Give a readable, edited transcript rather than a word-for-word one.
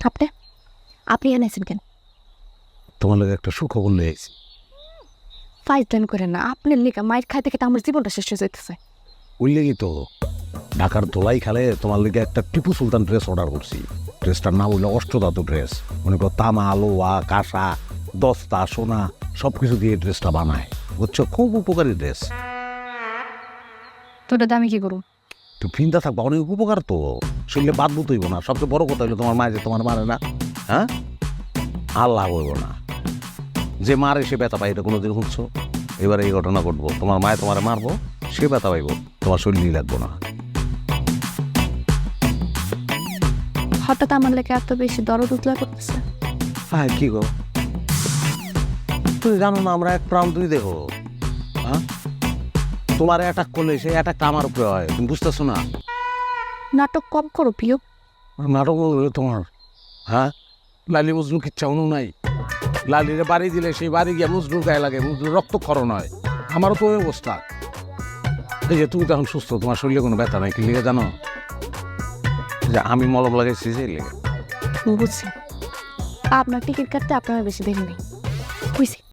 আপনি আপনি এনেছেন কেন? তোমার লাগে একটা সুখবর নিয়ে এসেছি। ফাইজলামি করেন না, আপনার লেখা মায়ের খাইতে খেতে আমার জীবনটা শেষ হয়ে যাইতেছে। ওই লেগেই তো ঢাকার দোলাই খেলে তোমার লেগে একটা টিপু সুলতান ড্রেস অর্ডার করছি। ড্রেসটার নাম হইলো অষ্টধাতু ড্রেস। মনে করো তামা, লোহা, কাঁসা, দস্তা, সোনা সব কিছু দিয়ে ড্রেসটা বানায়, বুঝছো? খুব উপকারী ড্রেস। তো ওটা দামি কি করুন? তো ফিনটা থাকবা, অনেক উপকার তো। শরীরে বাদ বুত হইব না। সবচেয়ে বড় কথা হইলো তোমার মায়ে যে তোমার মারে না, হ্যাঁ, আল্লাহ হইব না। যে মারে সে ব্যথা পাই, এটা কোনোদিন শুনছো? এবারে এই ঘটনা ঘটবো, তোমার মায়ে তোমারে মারবো, সে ব্যথা পাইব, তোমার শরীরই লাগবো না। হঠাৎ আমার লেখা এত বেশি দরদ উতলা করতেছে। হ্যাঁ, কি গো, তুমি জানো না আমরা এক প্রাণ দুই দেহ? হ্যাঁ, তোমার অ্যাটাক করলে সেই অ্যাটাকটা আমার উপরে হয়, তুমি বুঝতেছো না? নাটক কম করো প্রিয়। নাটক হলো তোমার, হ্যাঁ, লালি মজনু কিচ্ছা অনু নাই। লালিরে বাড়ি দিলে সেই বাড়ি গিয়ে মজনুর গায়ে লাগে, মজনুর রক্তক্ষরণ হয়। আমারও তো ওই অবস্থা। এই যে তুমি তো এখন সুস্থ, তোমার শরীরে কোনো ব্যথা নাই, কি লিখে জানো? যে আমি মলম লাগাইছি সেই লেগে। বুঝছি, আপনার টিকিট কাটতে আপনারা বেশি দেরি নেই। বুঝছি।